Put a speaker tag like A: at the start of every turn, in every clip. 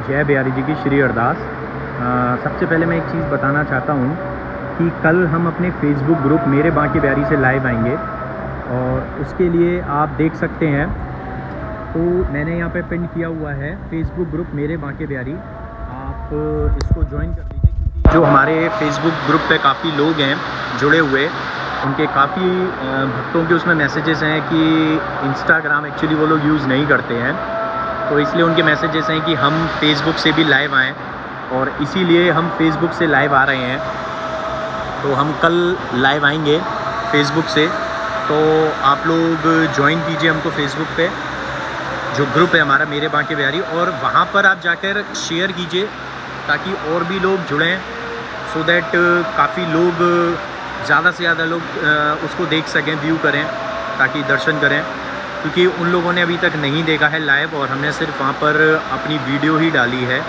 A: जय बिहारी जी की श्री अरदास। सबसे पहले मैं एक चीज़ बताना चाहता हूँ कि कल हम अपने फेसबुक ग्रुप मेरे बांके बिहारी से लाइव आएंगे और उसके लिए आप देख सकते हैं, तो मैंने यहाँ पे पिन किया हुआ है फेसबुक ग्रुप मेरे बांके बिहारी। आप इसको ज्वाइन कर लीजिए क्योंकि जो हमारे फेसबुक ग्रुप पे काफ़ी लोग हैं जुड़े हुए, उनके काफ़ी भक्तों के उसमें मैसेजेस हैं कि इंस्टाग्राम एक्चुअली वो लोग यूज़ नहीं करते हैं, तो इसलिए उनके मैसेजेस हैं कि हम फेसबुक से भी लाइव आएँ, और इसीलिए हम फेसबुक से लाइव आ रहे हैं। तो हम कल लाइव आएंगे फेसबुक से, तो आप लोग ज्वाइन कीजिए हमको फेसबुक पे, जो ग्रुप है हमारा मेरे बांके बिहारी, और वहाँ पर आप जाकर शेयर कीजिए ताकि और भी लोग जुड़ें, सो दैट काफ़ी लोग, ज़्यादा से ज़्यादा लोग उसको देख सकें, व्यू करें, ताकि दर्शन करें, क्योंकि उन लोगों ने अभी तक नहीं देखा है लाइव और हमने सिर्फ वहाँ पर अपनी वीडियो ही डाली है।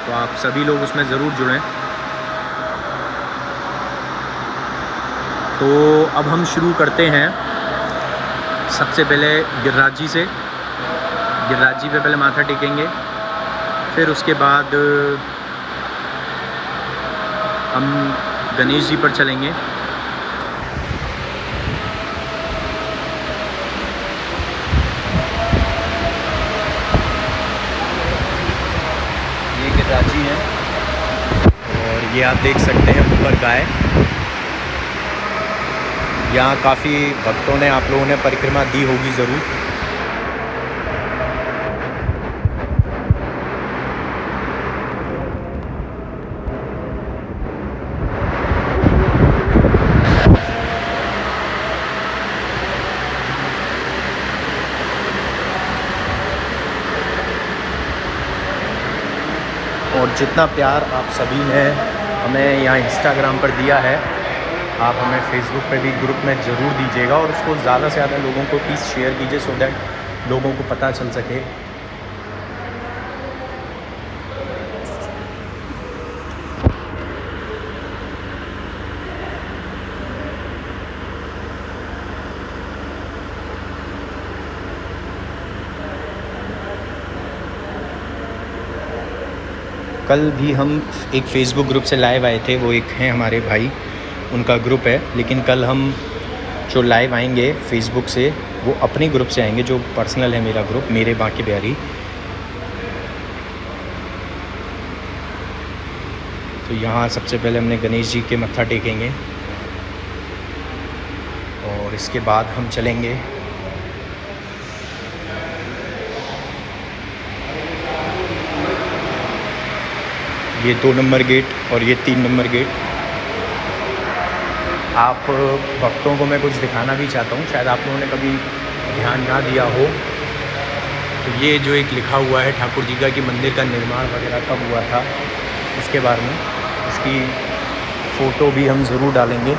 A: तो आप सभी लोग उसमें ज़रूर जुड़ें। तो अब हम शुरू करते हैं। सबसे पहले गिरिराज जी से, गिरिराज जी पे पहले माथा टेकेंगे, फिर उसके बाद हम गणेश जी पर चलेंगे। ये गिरिराज जी हैं और ये आप देख सकते हैं ऊपर गाय। यहाँ काफ़ी भक्तों ने, आप लोगों ने परिक्रमा दी होगी ज़रूर। और जितना प्यार आप सभी ने हमें यहाँ इंस्टाग्राम पर दिया है, आप हमें फेसबुक पे भी ग्रुप में ज़रूर दीजिएगा, और उसको ज़्यादा से ज़्यादा लोगों को प्लीज़ शेयर कीजिए, सो दैट लोगों को पता चल सके। कल भी हम एक फ़ेसबुक ग्रुप से लाइव आए थे, वो एक हैं हमारे भाई, उनका ग्रुप है, लेकिन कल हम जो लाइव आएंगे फेसबुक से वो अपने ग्रुप से आएंगे, जो पर्सनल है मेरा ग्रुप मेरे बांके बिहारी। तो यहाँ सबसे पहले हमने गणेश जी के मत्था टेकेंगे और इसके बाद हम चलेंगे ये 2 नंबर गेट और ये 3 नंबर गेट। आप भक्तों को मैं कुछ दिखाना भी चाहता हूँ, शायद आप लोगों ने कभी ध्यान ना दिया हो। तो ये जो एक लिखा हुआ है ठाकुर जी का कि मंदिर का निर्माण वगैरह कब हुआ था, इसके बारे में, इसकी फ़ोटो भी हम ज़रूर डालेंगे।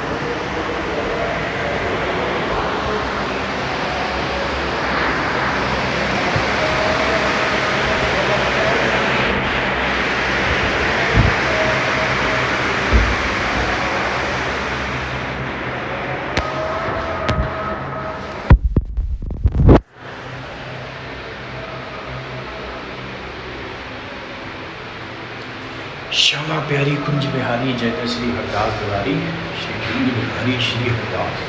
A: श्यामा प्यारी कुंज बिहारी जय जय श्री हरदास दुलारी, श्री कुंज बिहारी श्री हरदास,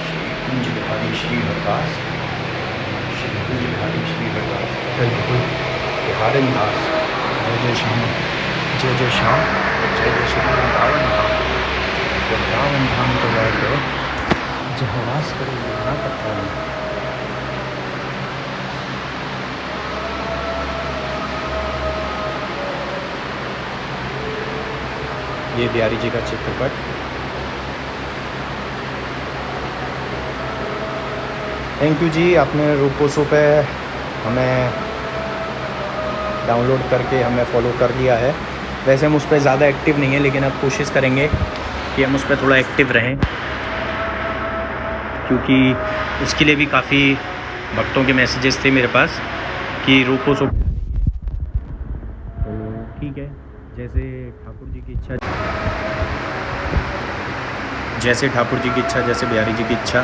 A: श्री कुंज बिहारी श्री हरदास, श्री कुंज बिहारी श्री हरदास, जय जय बिहारी दास, जय जय श्याम, जय जय श्याम, जय जय श्री वृंदावन धाम, वृंदावन धाम को बैठो जहाँ वास करो यहाँ तक। ये बिहारी जी का चित्रपट। थैंक यू जी, आपने रूपोसो पे हमें डाउनलोड करके हमें फॉलो कर लिया है। वैसे हम उस पर ज़्यादा एक्टिव नहीं है, लेकिन अब कोशिश करेंगे कि हम उस पर थोड़ा एक्टिव रहें, क्योंकि उसके लिए भी काफ़ी भक्तों के मैसेजेस थे मेरे पास कि रूपोसो। तो ठीक है, जैसे ठाकुर जी की इच्छा, जैसे ठाकुर जी की इच्छा, जैसे बिहारी जी की इच्छा,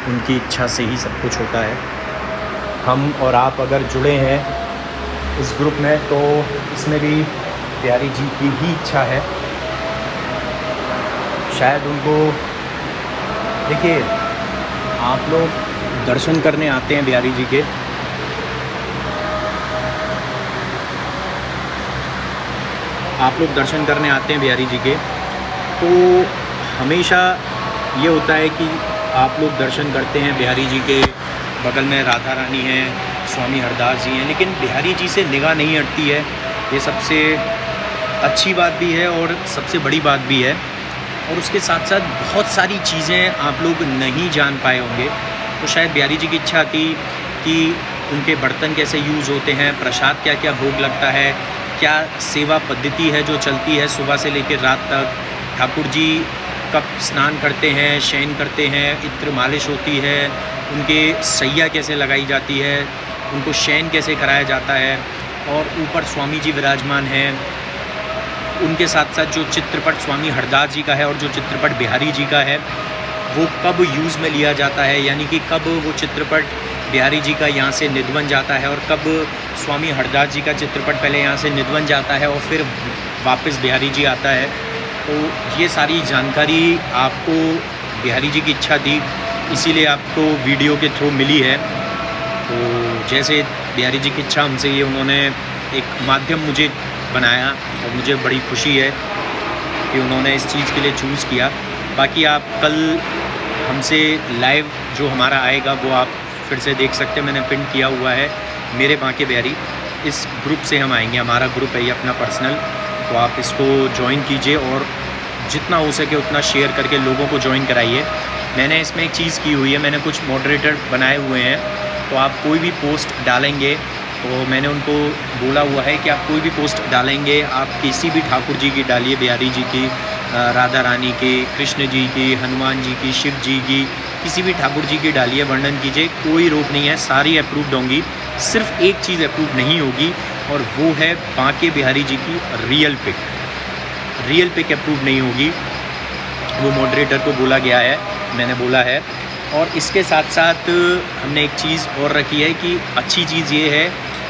A: उनकी इच्छा से ही सब कुछ होता है। हम और आप अगर जुड़े हैं इस ग्रुप में तो इसमें भी बिहारी जी की ही इच्छा है। शायद उनको, देखिए आप लोग दर्शन करने आते हैं बिहारी जी के, आप लोग दर्शन करने आते हैं बिहारी जी के, तो हमेशा ये होता है कि आप लोग दर्शन करते हैं बिहारी जी के, बगल में राधा रानी हैं, स्वामी हरदास जी हैं, लेकिन बिहारी जी से निगाह नहीं हटती है। ये सबसे अच्छी बात भी है और सबसे बड़ी बात भी है। और उसके साथ साथ बहुत सारी चीज़ें आप लोग नहीं जान पाए होंगे। तो शायद बिहारी जी की इच्छा थी कि उनके बर्तन कैसे यूज़ होते हैं, प्रसाद क्या क्या भोग लगता है, क्या सेवा पद्धति है जो चलती है सुबह से लेकर रात तक, ठाकुर जी कब स्नान करते हैं, शयन करते हैं, इत्र मालिश होती है, उनके सैया कैसे लगाई जाती है, उनको शयन कैसे कराया जाता है, और ऊपर स्वामी जी विराजमान हैं। उनके साथ साथ जो चित्रपट स्वामी हरदास जी का है और जो चित्रपट बिहारी जी का है वो कब यूज़ में लिया जाता है, यानी कि कब वो चित्रपट बिहारी जी का यहाँ से निधवन जाता है और कब स्वामी हरदास जी का चित्रपट पहले यहाँ से निधवन जाता है और फिर वापस बिहारी जी आता है। तो ये सारी जानकारी आपको बिहारी जी की इच्छा थी, इसीलिए आपको वीडियो के थ्रू मिली है। तो जैसे बिहारी जी की इच्छा हमसे ये उन्होंने एक माध्यम मुझे बनाया और मुझे बड़ी खुशी है कि उन्होंने इस चीज़ के लिए चूज़ किया। बाकी आप कल हमसे लाइव जो हमारा आएगा वो आप फिर से देख सकते हैं, मैंने पिन किया हुआ है मेरे बांके बिहारी, इस ग्रुप से हम आएंगे, हमारा ग्रुप है ये अपना पर्सनल। तो आप इसको ज्वाइन कीजिए और जितना हो सके उतना शेयर करके लोगों को ज्वाइन कराइए। मैंने इसमें एक चीज़ की हुई है, मैंने कुछ मॉडरेटर बनाए हुए हैं, तो आप कोई भी पोस्ट डालेंगे तो मैंने उनको बोला हुआ है कि आप कोई भी पोस्ट डालेंगे, आप किसी भी ठाकुर जी की डालिए, बिहारी जी की, राधा रानी की, कृष्ण जी की, हनुमान जी की, शिव जी की, किसी भी ठाकुर जी की डालिए, वर्णन कीजिए, कोई रोक नहीं है, सारी अप्रूव्ड होंगी। सिर्फ एक चीज़ अप्रूव नहीं होगी और वो है बांके बिहारी जी की रियल पिक अप्रूव नहीं होगी। वो मॉडरेटर को बोला गया है, मैंने बोला है। और इसके साथ साथ हमने एक चीज़ और रखी है कि अच्छी चीज़ ये है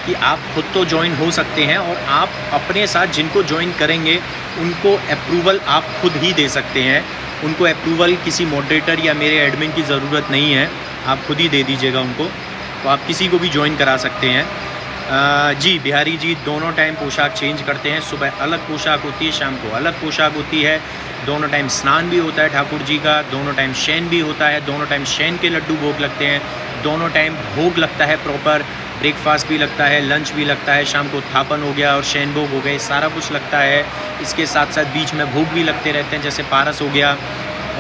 A: कि आप खुद तो ज्वाइन हो सकते हैं और आप अपने साथ जिनको ज्वाइन करेंगे उनको अप्रूवल आप खुद ही दे सकते हैं। उनको अप्रूवल किसी मॉडरेटर या मेरे एडमिन की ज़रूरत नहीं है, आप खुद ही दे दीजिएगा उनको। तो आप किसी को भी ज्वाइन करा सकते हैं। जी, बिहारी जी दोनों टाइम पोशाक चेंज करते हैं, सुबह अलग पोशाक होती है, शाम को अलग पोशाक होती है। दोनों टाइम स्नान भी होता है ठाकुर जी का, दोनों टाइम शयन भी होता है, दोनों टाइम शयन के लड्डू भोग लगते हैं, दोनों टाइम भोग लगता है, प्रॉपर ब्रेकफास्ट भी लगता है, लंच भी लगता है, शाम को थापन हो गया और शयन भोग हो गए, सारा कुछ लगता है। इसके साथ साथ बीच में भोग भी लगते रहते हैं, जैसे पारस हो गया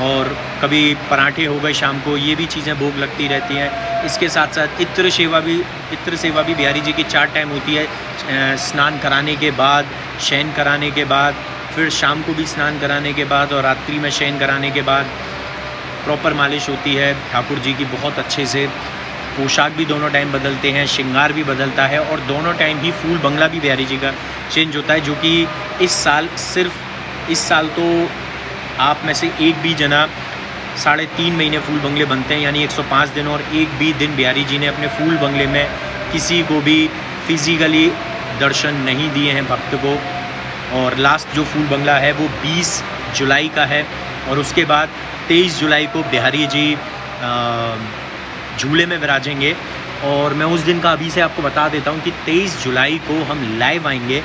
A: और कभी पराठे हो गए शाम को, ये भी चीज़ें भोग लगती रहती हैं। इसके साथ साथ इत्र सेवा भी बिहारी जी की 4 टाइम होती है, स्नान कराने के बाद, शयन कराने के बाद, फिर शाम को भी स्नान कराने के बाद और रात्रि में शयन कराने के बाद प्रॉपर मालिश होती है ठाकुर जी की बहुत अच्छे से। पोशाक भी दोनों टाइम बदलते हैं, श्रृंगार भी बदलता है और दोनों टाइम ही फूल बंगला भी बिहारी जी का चेंज होता है, जो कि इस साल तो आप में से एक भी जना 3.5 महीने फूल बंगले बनते हैं, यानी 105 दिन, और एक भी दिन बिहारी जी ने अपने फूल बंगले में किसी को भी फिज़िकली दर्शन नहीं दिए हैं भक्त को। और लास्ट जो फूल बंगला है वो 20 जुलाई का है और उसके बाद 23 जुलाई को बिहारी जी झूले में विराजेंगे। और मैं उस दिन का अभी से आपको बता देता हूँ कि 23 जुलाई को हम लाइव आएंगे।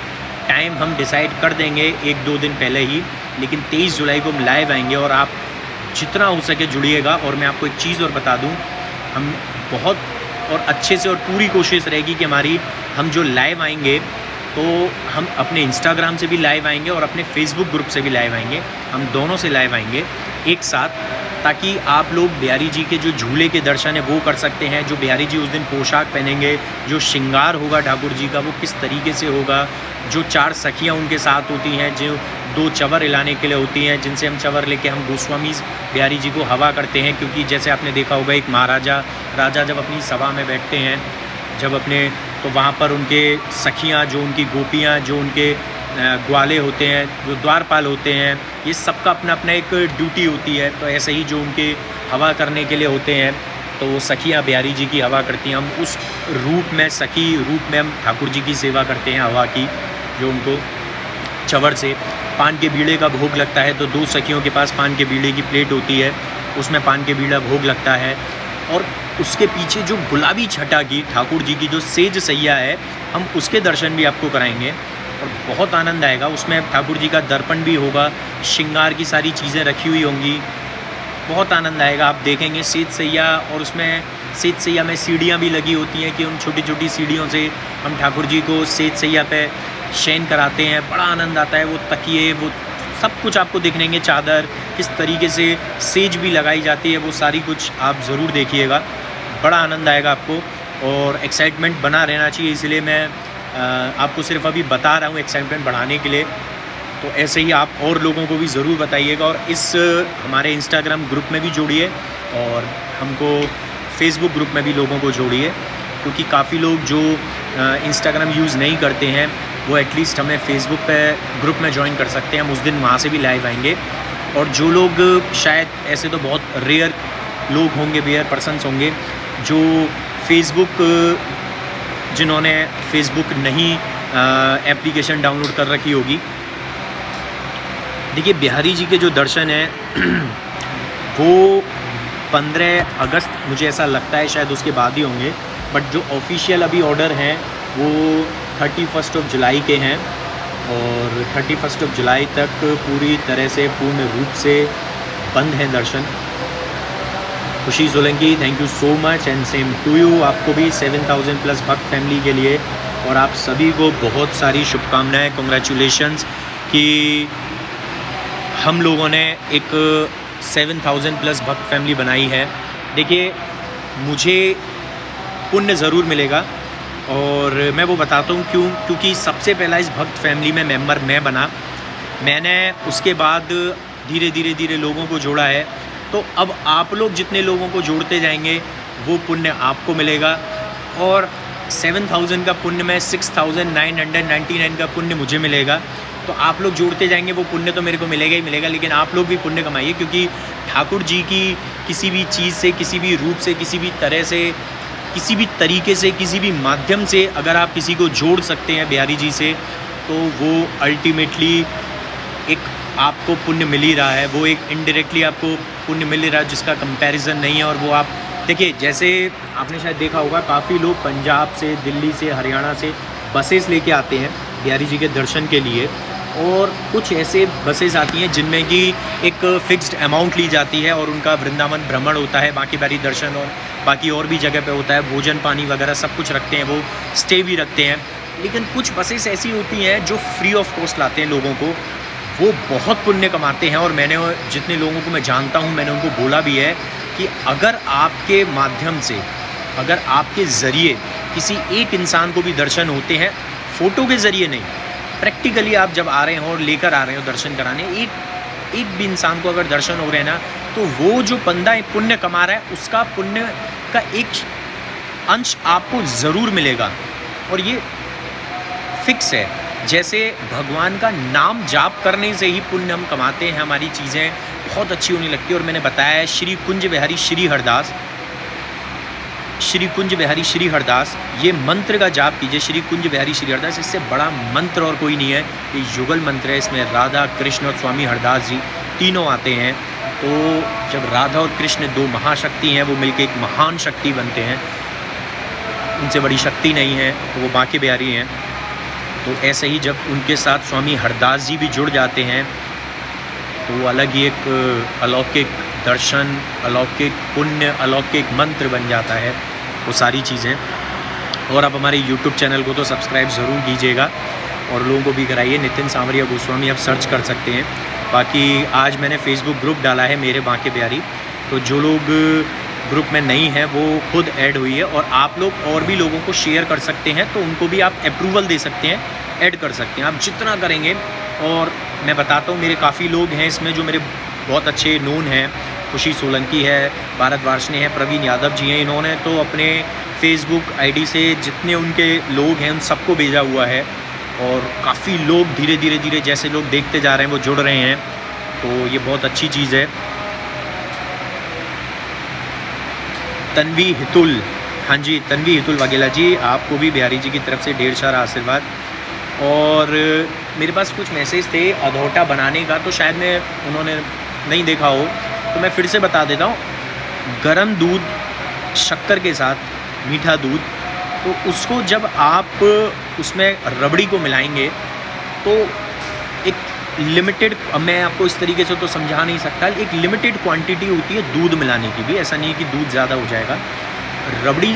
A: टाइम हम डिसाइड कर देंगे 1-2 दिन पहले ही, लेकिन 23 जुलाई को हम लाइव आएंगे और आप जितना हो सके जुड़िएगा। और मैं आपको एक चीज़ और बता दूँ, हम बहुत और अच्छे से और पूरी कोशिश रहेगी कि हम जो लाइव आएंगे तो हम अपने इंस्टाग्राम से भी लाइव आएंगे और अपने फेसबुक ग्रुप से भी लाइव आएंगे, हम दोनों से लाइव आएंगे एक साथ, ताकि आप लोग बिहारी जी के जो झूले के दर्शन है वो कर सकते हैं। जो बिहारी जी उस दिन पोशाक पहनेंगे, जो श्रृंगार होगा ठाकुर जी का वो किस तरीके से होगा, जो 4 सखियाँ उनके साथ होती हैं, जो 2 चंवर हिलाने के लिए होती हैं, जिनसे हम चंवर लेके हम गोस्वामी बिहारी जी को हवा करते हैं। क्योंकि जैसे आपने देखा होगा एक राजा जब अपनी सभा में बैठते हैं, तो वहाँ पर उनके सखियाँ, जो उनकी गोपियाँ, जो उनके ग्वाले होते हैं, जो द्वारपाल होते हैं, ये सबका अपना अपना एक ड्यूटी होती है। तो ऐसे ही जो उनके हवा करने के लिए होते हैं, तो वो सखियाँ बिहारी जी की हवा करती हैं। हम उस रूप में, सखी रूप में, हम ठाकुर जी की सेवा करते हैं हवा की, जो उनको चवर से पान के बीड़े का भोग लगता है। तो 2 सखियों के पास पान के बीड़े की प्लेट होती है, उसमें पान के बीड़ा भोग लगता है। और उसके पीछे जो गुलाबी छटा की ठाकुर जी की जो सेज सैया है, हम उसके दर्शन भी आपको कराएंगे और बहुत आनंद आएगा। उसमें ठाकुर जी का दर्पण भी होगा, श्रृंगार की सारी चीज़ें रखी हुई होंगी, बहुत आनंद आएगा। आप देखेंगे सेज सैया, और उसमें सेज सैया में सीढ़ियाँ भी लगी होती हैं कि उन छोटी छोटी सीढ़ियों से हम ठाकुर जी को सेज सैया पे शयन कराते हैं। बड़ा आनंद आता है। वो तकिए, वो सब कुछ आपको दिखेंगे, चादर किस तरीके से सेज भी लगाई जाती है, वो सारी कुछ आप ज़रूर देखिएगा। बड़ा आनंद आएगा आपको और एक्साइटमेंट बना रहना चाहिए, इसलिए मैं आपको सिर्फ अभी बता रहा हूँ एक्साइटमेंट बढ़ाने के लिए। तो ऐसे ही आप और लोगों को भी ज़रूर बताइएगा और इस हमारे इंस्टाग्राम ग्रुप में भी जोड़िए और हमको फेसबुक ग्रुप में भी लोगों को जोड़िए, क्योंकि काफ़ी लोग जो इंस्टाग्राम यूज़ नहीं करते हैं वो एटलीस्ट हमें फेसबुक पे ग्रुप में ज्वाइन कर सकते हैं। हम उस दिन वहाँ से भी लाइव आएंगे। और जो लोग शायद, ऐसे तो बहुत रेयर लोग होंगे, रेयर पर्सन्स होंगे जो फेसबुक, जिन्होंने फेसबुक नहीं एप्लीकेशन डाउनलोड कर रखी होगी। देखिए, बिहारी जी के जो दर्शन हैं वो 15 अगस्त मुझे ऐसा लगता है शायद उसके बाद ही होंगे, बट जो ऑफिशियल अभी ऑर्डर हैं वो 31 जुलाई के हैं और 31 जुलाई तक पूरी तरह से पूर्ण रूप से बंद हैं दर्शन। खुशी Solanki, thank you so much and same to you. आपको भी 7000 प्लस भक्त फैमिली के लिए और आप सभी को बहुत सारी शुभकामनाएं, कॉन्ग्रेचुलेशंस कि हम लोगों ने एक 7000 प्लस भक्त फैमिली बनाई है। देखिए, मुझे पुण्य ज़रूर मिलेगा और मैं वो बताता हूँ क्यों। क्योंकि सबसे पहला इस भक्त फैमिली में मेंबर मैं बना, मैंने उसके बाद धीरे धीरे धीरे लोगों को जोड़ा है। तो अब आप लोग जितने लोगों को जोड़ते जाएंगे वो पुण्य आपको मिलेगा और 7000 का पुण्य में 6999 का पुण्य मुझे मिलेगा। तो आप लोग जोड़ते जाएंगे, वो पुण्य तो मेरे को मिलेगा ही मिलेगा, लेकिन आप लोग भी पुण्य कमाइए, क्योंकि ठाकुर जी की किसी भी चीज़ से, किसी भी रूप से, किसी भी तरह से, किसी भी तरीके से, किसी भी माध्यम से अगर आप किसी को जोड़ सकते हैं बिहारी जी से, तो वो अल्टीमेटली एक आपको पुण्य मिल ही रहा है। वो एक इनडायरेक्टली आपको पुण्य मिल रहा है जिसका कंपैरिजन नहीं है। और वो आप देखिए, जैसे आपने शायद देखा होगा, काफ़ी लोग पंजाब से, दिल्ली से, हरियाणा से बसेस लेके आते हैं बिहारी जी के दर्शन के लिए, और कुछ ऐसे बसेस आती हैं जिनमें कि एक फ़िक्स्ड अमाउंट ली जाती है और उनका वृंदावन भ्रमण होता है, बाकी बिहारी दर्शन और बाकी और भी जगह पे होता है, भोजन पानी वगैरह सब कुछ रखते हैं, वो स्टे भी रखते हैं। लेकिन कुछ बसेस ऐसी होती हैं जो फ्री ऑफ कॉस्ट लाते हैं लोगों को, वो बहुत पुण्य कमाते हैं। और मैंने जितने लोगों को मैं जानता हूँ, मैंने उनको बोला भी है कि अगर आपके माध्यम से, अगर आपके ज़रिए किसी एक इंसान को भी दर्शन होते हैं, फ़ोटो के ज़रिए नहीं, प्रैक्टिकली आप जब आ रहे हो और लेकर आ रहे हो दर्शन कराने, एक भी इंसान को अगर दर्शन हो रहे हैं ना, तो वो जो बंदा पुण्य कमा रहा है उसका पुण्य का एक अंश आपको ज़रूर मिलेगा। और ये फिक्स है। जैसे भगवान का नाम जाप करने से ही पुण्य हम कमाते हैं, हमारी चीज़ें बहुत अच्छी होने लगती है। और मैंने बताया है, श्री कुंज बिहारी श्री हरदास, श्री कुंज बिहारी श्री हरदास, ये मंत्र का जाप कीजिए, श्री कुंज बिहारी श्री हरदास। इससे बड़ा मंत्र और कोई नहीं है। ये युगल मंत्र है, इसमें राधा, कृष्ण और स्वामी हरदास जी तीनों आते हैं। तो जब राधा और कृष्ण दो महाशक्ति हैं, वो मिलकर एक महान शक्ति बनते हैं, उनसे बड़ी शक्ति नहीं है, तो वो बांके बिहारी हैं। तो ऐसे ही जब उनके साथ स्वामी हरदास जी भी जुड़ जाते हैं, तो वो अलग ही एक अलौकिक दर्शन, अलौकिक पुण्य, अलौकिक मंत्र बन जाता है वो सारी चीज़ें। और आप हमारे YouTube चैनल को तो सब्सक्राइब ज़रूर कीजिएगा और लोगों को भी कराइए। नितिन सांवरिया गोस्वामी आप सर्च कर सकते हैं। बाकी आज मैंने फेसबुक ग्रुप डाला है मेरे बांके बिहारी, तो जो लोग ग्रुप में नहीं है वो खुद ऐड हुई है। और आप लोग और भी लोगों को शेयर कर सकते हैं, तो उनको भी आप अप्रूवल दे सकते हैं, ऐड कर सकते हैं, आप जितना करेंगे। और मैं बताता हूँ, मेरे काफ़ी लोग हैं इसमें जो मेरे बहुत अच्छे नोन हैं। खुशी सोलंकी है, भारत वार्षणी है, प्रवीण यादव जी हैं। इन्होंने तो अपने फेसबुक आईडी से जितने उनके लोग हैं उन सबको भेजा हुआ है। और काफ़ी लोग धीरे धीरे जैसे लोग देखते जा रहे हैं वो जुड़ रहे हैं, तो ये बहुत अच्छी चीज़ है। तन्वी हितुल, हाँ जी तन्वी हितुल वाघेला जी, आपको भी बिहारी जी की तरफ से ढेर सारा आशीर्वाद। और मेरे पास कुछ मैसेज थे अधौटा बनाने का, तो शायद मैं उन्होंने नहीं देखा हो, तो मैं फिर से बता देता हूँ। गरम दूध शक्कर के साथ, मीठा दूध, तो उसको जब आप उसमें रबड़ी को मिलाएंगे तो एक लिमिटेड, मैं आपको इस तरीके से तो समझा नहीं सकता, एक लिमिटेड क्वांटिटी होती है दूध मिलाने की भी, ऐसा नहीं है कि दूध ज़्यादा हो जाएगा। रबड़ी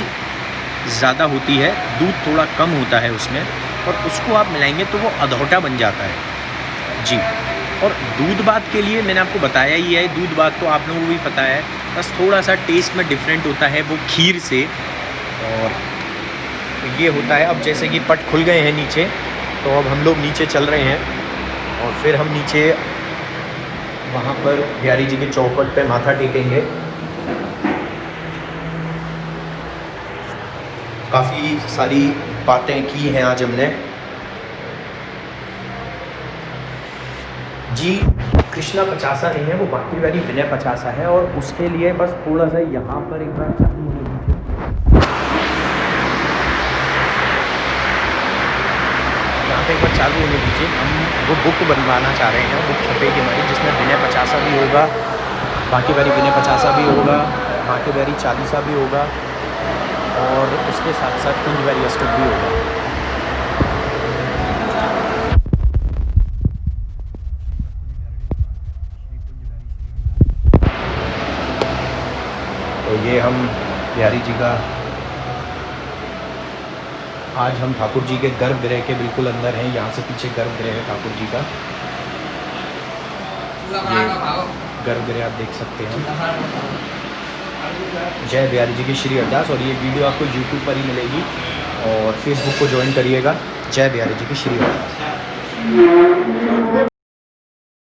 A: ज़्यादा होती है, दूध थोड़ा कम होता है उसमें, और उसको आप मिलाएंगे तो वो अधौटा बन जाता है जी। और दूध बात के लिए मैंने आपको बताया ही है, दूध बात तो आप लोगों को भी पता है, बस थोड़ा सा टेस्ट में डिफरेंट होता है वो खीर से। और ये होता है, अब जैसे कि पट खुल गए हैं नीचे, तो अब हम लोग नीचे चल रहे हैं और फिर हम नीचे वहाँ पर बिहारी जी के चौखट पे माथा टेकेंगे। काफ़ी सारी बातें की हैं आज हमने जी। कृष्णा 50 नहीं है, वो बाकी वाली विनय 50 है, और उसके लिए बस थोड़ा सा यहाँ पर एक बार चालू होने दीजिए। यहाँ पे एक बार चालू होने दीजिए। हम वो बुक बनवाना चाह रहे हैं, बुक छपेगी हमारी, जिसमें विनय 50 भी होगा, बाकी वाली विनय 50 भी होगा, बाकी वाली 40 भी होगा, और उसके साथ साथ कुंज वाली अष्टक भी होगा। तो ये हम बिहारी जी का, आज हम ठाकुर जी के गर्भगृह के बिल्कुल अंदर हैं, यहाँ से पीछे गर्भगृह है ठाकुर जी का, ये गर्भगृह आप देख सकते हैं। जय बिहारी जी की श्री अरदास। और ये वीडियो आपको यूट्यूब पर ही मिलेगी, और फेसबुक को ज्वाइन करिएगा। जय बिहारी जी की श्री अरदास।